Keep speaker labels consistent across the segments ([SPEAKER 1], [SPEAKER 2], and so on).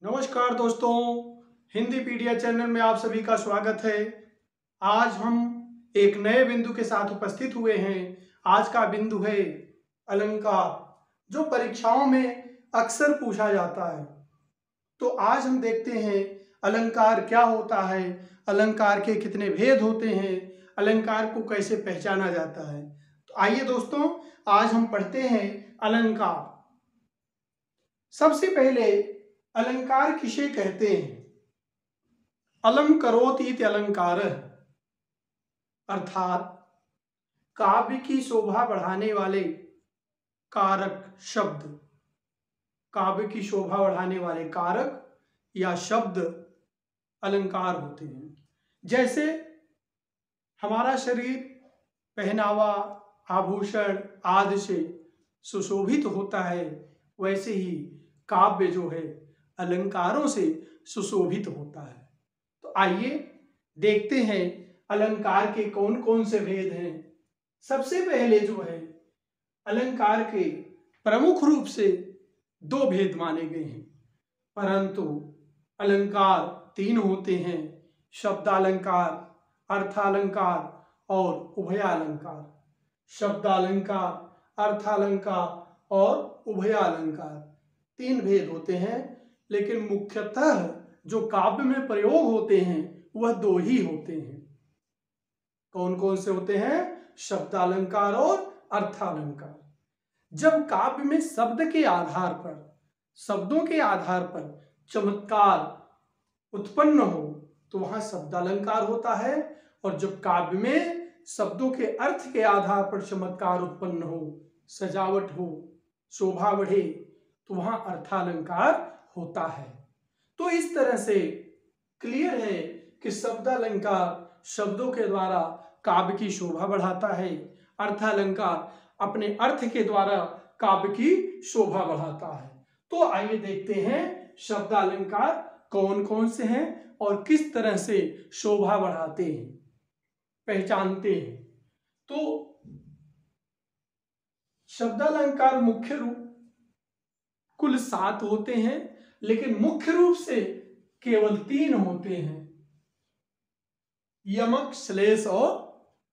[SPEAKER 1] नमस्कार दोस्तों, हिंदी पीडिया चैनल में आप सभी का स्वागत है। आज हम एक नए बिंदु के साथ उपस्थित हुए हैं। आज का बिंदु है अलंकार, जो परीक्षाओं में अक्सर पूछा जाता है। तो आज हम देखते हैं अलंकार क्या होता है, अलंकार के कितने भेद होते हैं, अलंकार को कैसे पहचाना जाता है। तो आइए दोस्तों, आज हम पढ़ते हैं अलंकार। सबसे पहले अलंकार किसे कहते हैं? अलम करोति इति अलंकारः, अर्थात काव्य की शोभा बढ़ाने वाले कारक शब्द, काव्य की शोभा बढ़ाने वाले कारक या शब्द अलंकार होते हैं। जैसे हमारा शरीर पहनावा, आभूषण आदि से सुशोभित होता है, वैसे ही काव्य जो है अलंकारों से सुशोभित होता है। तो आइए देखते हैं अलंकार के कौन कौन से भेद हैं। सबसे पहले जो है अलंकार के प्रमुख रूप से दो भेद माने गए हैं, परंतु अलंकार तीन होते हैं: शब्दालंकार, अर्थालंकार और उभयालंकार। शब्दालंकार, अर्थालंकार और उभयालंकार तीन भेद होते हैं, लेकिन मुख्यतः जो काव्य में प्रयोग होते हैं वह दो ही होते हैं। कौन कौन से होते हैं? शब्दालंकार और अर्थालंकार। जब काव्य में शब्द के आधार पर, शब्दों के आधार पर चमत्कार उत्पन्न हो तो वहां शब्दालंकार होता है, और जब काव्य में शब्दों के अर्थ के आधार पर चमत्कार उत्पन्न हो, सजावट हो, शोभा बढ़े, तो वहां अर्थालंकार होता है। तो इस तरह से क्लियर है कि शब्दालंकार शब्दों के द्वारा काव्य की शोभा बढ़ाता है, अर्थालंकार अपने अर्थ के द्वारा काव्य की शोभा बढ़ाता है। तो आइए देखते हैं शब्दालंकार कौन कौन से हैं और किस तरह से शोभा बढ़ाते हैं, पहचानते हैं। तो शब्दालंकार मुख्य रूप कुल 7 होते हैं, लेकिन मुख्य रूप से केवल 3 होते हैं: यमक, श्लेष और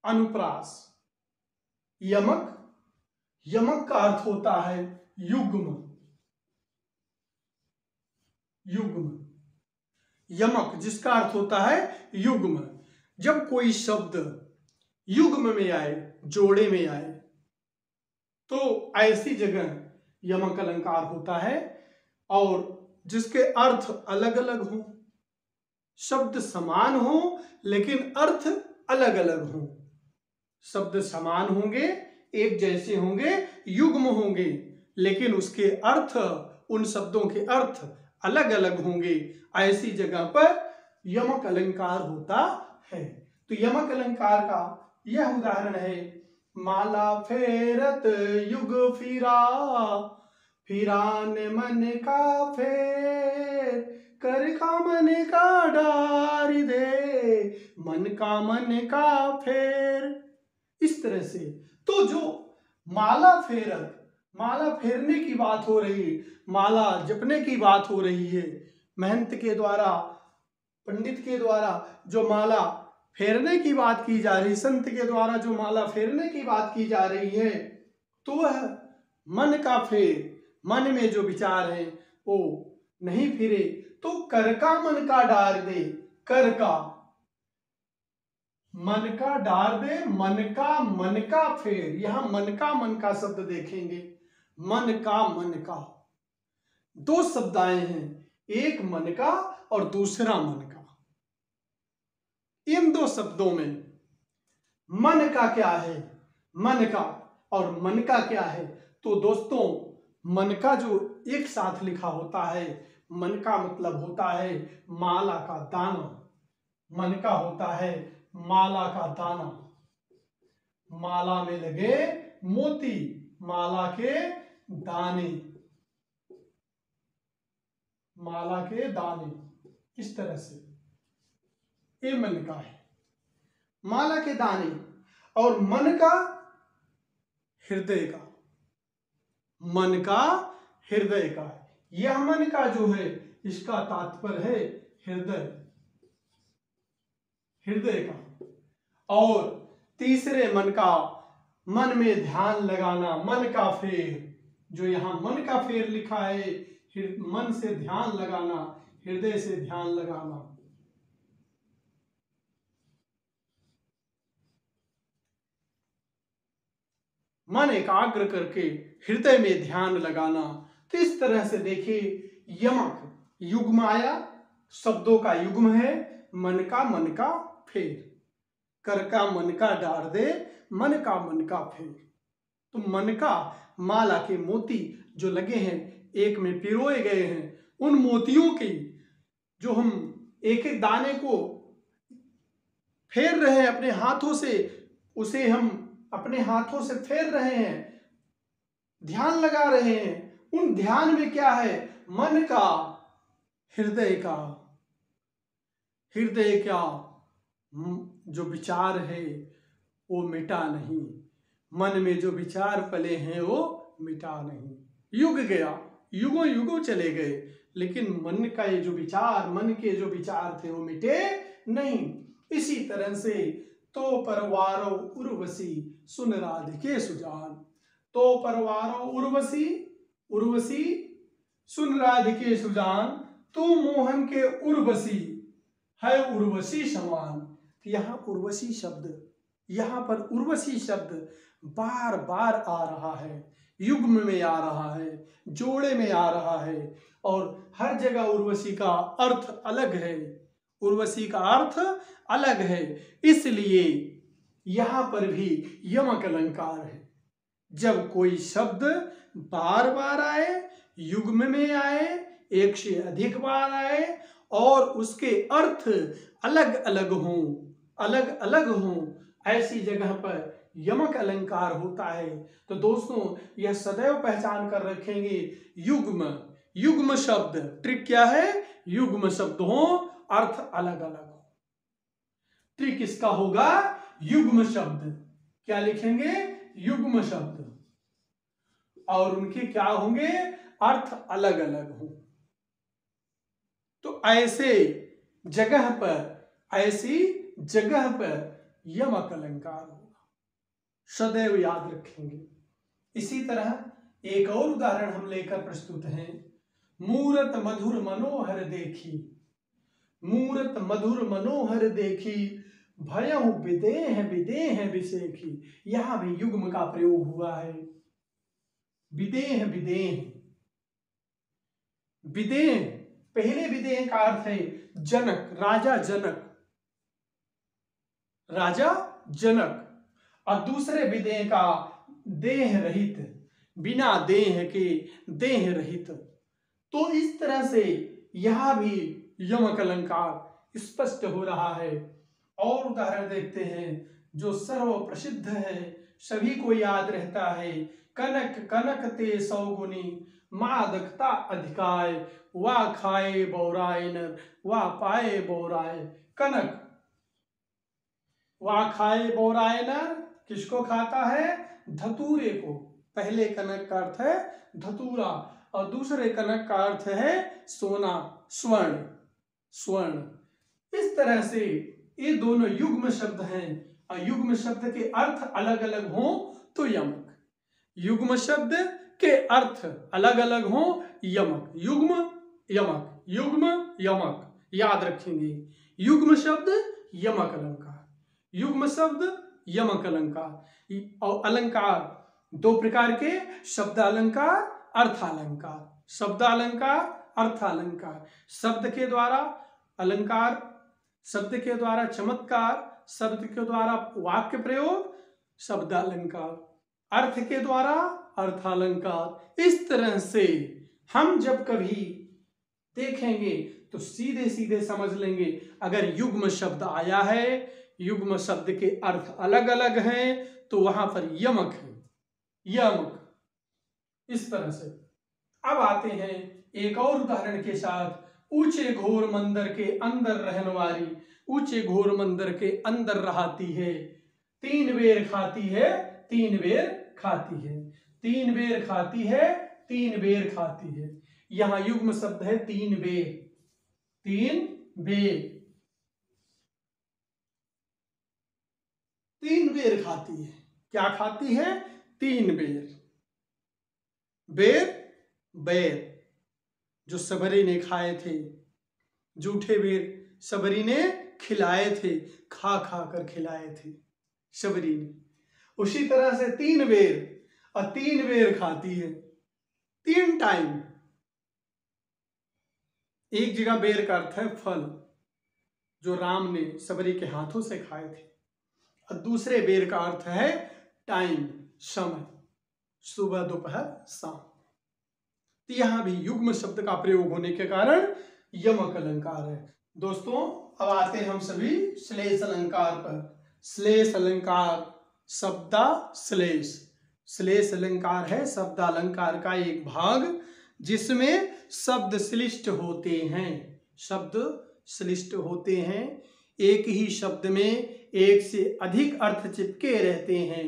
[SPEAKER 1] अनुप्रास। यमक, यमक का अर्थ होता है युग्म। युग्म, यमक जिसका अर्थ होता है युग्म। जब कोई शब्द युग्म में आए, जोड़े में आए, तो ऐसी जगह यमक अलंकार होता है। और जिसके अर्थ अलग अलग हों, शब्द समान हो लेकिन अर्थ अलग अलग हों। शब्द समान होंगे, एक जैसे होंगे, युग्म होंगे, लेकिन उसके अर्थ, उन शब्दों के अर्थ अलग अलग होंगे, ऐसी जगह पर यमक अलंकार होता है। तो यमक अलंकार का यह उदाहरण है: माला फेरत युग फिरा, फिरान मन का फेर, कर का मन का डारी दे, मन का मन का फेर। इस तरह से तो जो माला फेरत, माला फेरने की बात हो रही है, माला जपने की बात हो रही है, महंत के द्वारा, पंडित के द्वारा जो माला फेरने की बात की जा रही, संत के द्वारा जो माला फेरने की बात की जा रही है, तो वह मन का फेर, मन में जो विचार है वो नहीं फिरे। तो कर का मन का डार दे, कर का मन का डार दे, मन का फेर। यहां मन का शब्द देखेंगे, मन का दो शब्द आए हैं, एक मन का और दूसरा मन का। इन दो शब्दों में मन का क्या है, मन का, और मन का क्या है? तो दोस्तों, मन का जो एक साथ लिखा होता है, मन का मतलब होता है माला का दाना। मन का होता है माला का दाना, माला में लगे मोती, माला के दाने, माला के दाने। इस तरह से ये मन का है, माला के दाने। और मन का हृदय का, मन का हृदय का। यह मन का जो है इसका तात्पर्य है हृदय, हृदय का। और तीसरे मन का, मन में ध्यान लगाना, मन का फेर, जो यहां मन का फेर लिखा है, मन से ध्यान लगाना, हृदय से ध्यान लगाना। मन एकाग्र करके हृदय में ध्यान लगाना। तो इस तरह से देखिए, यमक युग्म आया, शब्दों का युग्म है, मन का फेर, कर का मन का डार दे, मन का फेर। तो मन का माला के मोती जो लगे हैं, एक में पिरोए गए हैं, उन मोतियों की जो हम एक एक दाने को फेर रहे हैं अपने हाथों से, उसे हम अपने हाथों से फेर रहे हैं, ध्यान लगा रहे हैं। उन ध्यान में क्या है? मन का, हृदय का, हृदय का जो विचार है वो मिटा नहीं, मन में जो विचार पले हैं वो मिटा नहीं। युग गया, युगों युगों चले गए, लेकिन मन का ये जो विचार, मन के जो विचार थे वो मिटे नहीं। इसी तरह से तो परवारो उर्वशी सुन राधिके सुजान, तो परवारो उर्वशी, उर्वशी सुन राधिके सुजान, तू मोहन के उर्वशी है उर्वशी समान। यहाँ उर्वशी शब्द, यहाँ पर उर्वशी शब्द बार बार आ रहा है, युग्म में आ रहा है, जोड़े में आ रहा है, और हर जगह उर्वशी का अर्थ अलग है, उर्वशी का अर्थ अलग है। इसलिए यहाँ पर भी यमक अलंकार है। जब कोई शब्द बार बार आए, युग्म में आए, एक से अधिक बार आए, और उसके अर्थ अलग अलग हों, अलग अलग हों, ऐसी जगह पर यमक अलंकार होता है। तो दोस्तों, यह सदैव पहचान कर रखेंगे, युग्म, युग्म शब्द, ट्रिक क्या है? युग्म शब्द हो, अर्थ अलग अलग हो। ट्रिक इसका होगा युग्म शब्द, क्या लिखेंगे? युग्म शब्द, और उनके क्या होंगे? अर्थ अलग अलग हो। तो ऐसे जगह पर, ऐसी जगह पर यमक अलंकार होगा, सदैव याद रखेंगे। इसी तरह एक और उदाहरण हम लेकर प्रस्तुत हैं। मूरत मधुर मनोहर देखी, मूरत मधुर मनोहर देखी, भयहु विदेह विदेह विसेखी। यहां भी युग्म का प्रयोग हुआ है। विदेह, विदेह, विदेह, पहले विदेह का अर्थ है जनक, राजा जनक, राजा जनक, और दूसरे विदेह का देह रहित, बिना देह के देह रहित। तो इस तरह से यहां भी यमक अलंकार स्पष्ट हो रहा है। और उदाहरण देखते हैं जो सर्व प्रसिद्ध है, सभी को याद रहता है। कनक कनक ते सौगुनी, मादकता अधिकाय, वा खाए बौराय नर, वा पाए बौराय। कनक, वा खाए बौराय नर, किसको खाता है? धतूरे को। पहले कनक का अर्थ है धतूरा, और दूसरे कनक का अर्थ है सोना, स्वर्ण, स्वर्ण। इस तरह से ये दोनों युग्म शब्द हैं, और युग्म शब्द के अर्थ अलग अलग हों तो यमक, युग्म शब्द के अर्थ अलग अलग हों, यमक, युग्म यमक, युग्म यमक, याद रखेंगे। युग्म शब्द यमक अलंकार, युग्म शब्द यमक अलंकार। और अलंकार दो प्रकार के, शब्दालंकार, अर्थालंकार। शब्दालंकार, अर्थालंकार, शब्द के द्वारा अलंकार, शब्द के द्वारा चमत्कार, शब्द के द्वारा वाक्य प्रयोग, शब्दालंकार, अर्थ के द्वारा अर्थालंकार। इस तरह से हम जब कभी देखेंगे तो सीधे सीधे समझ लेंगे, अगर युग्म शब्द आया है, युग्म शब्द के अर्थ अलग अलग हैं, तो वहां पर यमक है, यमक। इस तरह से अब आते हैं एक और उदाहरण के साथ। ऊंचे घोर मंदिर के अंदर रहने वाली, ऊंचे घोर मंदिर के अंदर रहती है, 3 बेर खाती है, 3 बेर खाती है, 3 बेर खाती है, 3 बेर खाती है। यहां युग्म शब्द है तीन बेर। तीन बेर, तीन बेर खाती है। क्या खाती है? तीन बेर। बेर, बेर जो सबरी ने खाए थे, जूठे बेर सबरी ने खिलाए थे, खा खा कर खिलाए थे सबरी ने। उसी तरह से तीन बेर, और तीन बेर खाती है, तीन टाइम। एक जगह बेर का अर्थ है फल, जो राम ने सबरी के हाथों से खाए थे, और दूसरे बेर का अर्थ है टाइम, समय, सुबह दोपहर शाम। तो यहां भी युग्म शब्द का प्रयोग होने के कारण यमक अलंकार है। दोस्तों अब आते हैं हम सभी श्लेष अलंकार पर। श्लेष अलंकार, शब्दा श्लेष। श्लेष अलंकार है शब्दालंकार का एक भाग जिसमें शब्द श्लिष्ट होते हैं। शब्द श्लिष्ट होते हैं, एक ही शब्द में एक से अधिक अर्थ चिपके रहते हैं।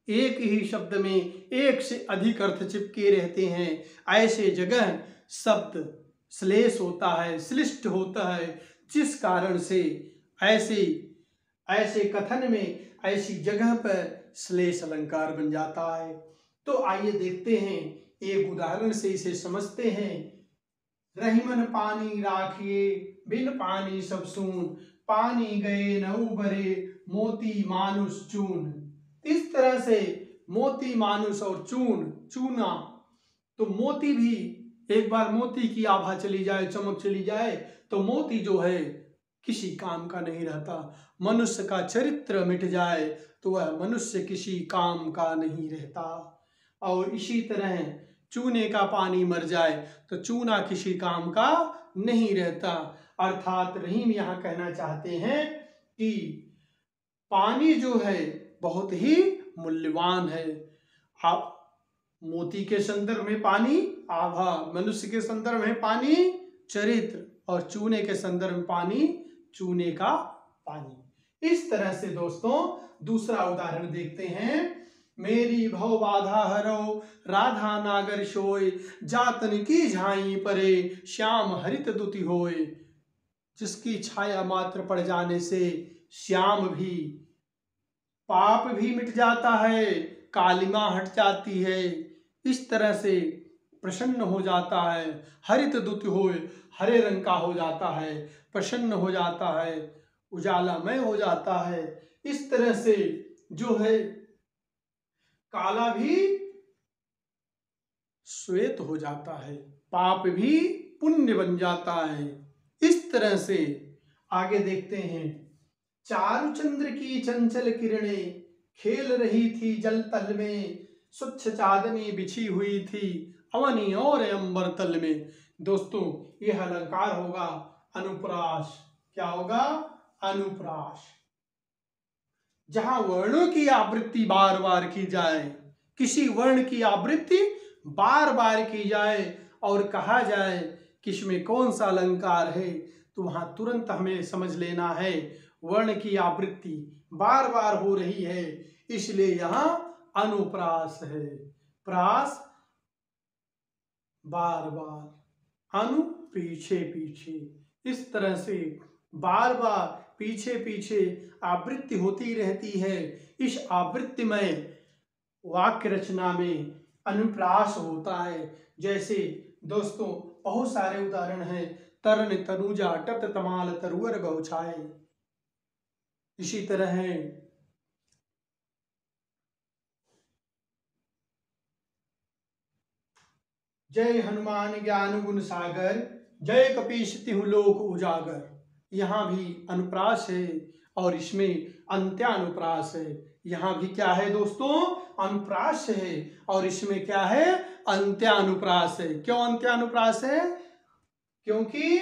[SPEAKER 1] एक ही शब्द में एक से अधिक अर्थ चिपके रहते हैं। ऐसे जगह शब्द श्लेष होता है, श्लिष्ट होता है, जिस कारण से ऐसे कथन में, ऐसी जगह पर श्लेष अलंकार बन जाता है। तो आइए देखते हैं, एक उदाहरण से इसे समझते हैं। रहीमन पानी राखिए, बिन पानी सब सून, पानी गए न उबरे, मोती मानुष चून। इस तरह से मोती मानुष और चून, चूना, तो मोती भी एक बार मोती की आभा चली जाए, चमक चली जाए, तो मोती जो है किसी काम का नहीं रहता। मनुष्य का चरित्र मिट जाए तो वह मनुष्य किसी काम का नहीं रहता। और इसी तरह चूने का पानी मर जाए तो चूना किसी काम का नहीं रहता। अर्थात रहीम यहाँ कहना चाहते हैं कि पानी जो है बहुत ही मूल्यवान है। आप मोती के संदर्भ में पानी आभा, मनुष्य के संदर्भ में पानी चरित्र, और चूने के संदर्भ में पानी चूने का पानी। इस तरह से दोस्तों दूसरा उदाहरण देखते हैं। मेरी भव बाधा हरो, राधा नागर सोय, जातन की झाई परे, श्याम हरित दुति होय। जिसकी छाया मात्र पड़ जाने से श्याम भी, पाप भी मिट जाता है, कालिमा हट जाती है। इस तरह से प्रसन्न हो जाता है। हरित दुति होय, हरे रंग का हो जाता है, प्रसन्न हो जाता है, उजालामय हो जाता है। इस तरह से जो है काला भी श्वेत हो जाता है, पाप भी पुण्य बन जाता है। इस तरह से आगे देखते हैं। चारुचंद्र की चंचल किरणें खेल रही थी जल तल में, स्वच्छ चांदनी बिछी हुई थी अवनी और अंबर तल में। दोस्तों यह अलंकार होगा अनुप्रास। क्या होगा? अनुप्रास। जहां वर्णों की आवृत्ति बार बार की जाए, किसी वर्ण की आवृत्ति बार बार की जाए और कहा जाए कि इसमें कौन सा अलंकार है, तो वहां तुरंत हमें समझ लेना है वर्ण की आवृत्ति बार बार हो रही है, इसलिए यहां अनुप्रास है। प्रास बार बार, अनु पीछे पीछे, इस तरह से बार बार पीछे पीछे आवृत्ति होती रहती है। इस आवृत्तिमय वाक्य रचना में अनुप्रास होता है। जैसे दोस्तों बहुत सारे उदाहरण हैं। तरन तनुजा टत तमाल तरुअर बहुछाए। इसी तरह है जय हनुमान ज्ञान गुण सागर, जय कपीस तिहुँ लोक उजागर। यहाँ भी अनुप्रास है और इसमें अंत्यानुप्रास है। यहाँ भी क्या है दोस्तों? अनुप्रास है और इसमें क्या है? अंत्यानुप्रास है। क्यों अंत्यानुप्रास है? क्योंकि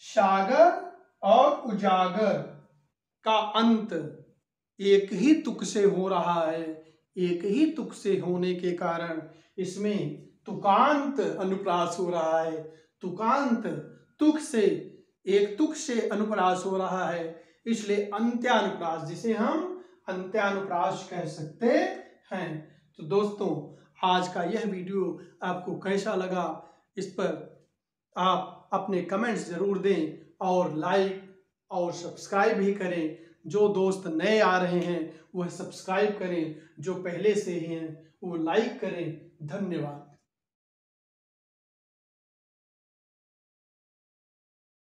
[SPEAKER 1] सागर और उजागर का अंत एक ही तुक से हो रहा है। एक ही तुक से होने के कारण इसमें तुकांत अनुप्रास हो रहा है। तुकांत, तुक से, एक तुक से अनुप्रास हो रहा है, इसलिए अंत्यानुप्रास, जिसे हम अंत्यानुप्रास कह सकते हैं। तो दोस्तों आज का यह वीडियो आपको कैसा लगा इस पर आप अपने कमेंट्स जरूर दें और लाइक और सब्सक्राइब भी करें। जो दोस्त नए आ रहे हैं वह सब्सक्राइब करें, जो पहले से ही हैं वो लाइक करें। धन्यवाद।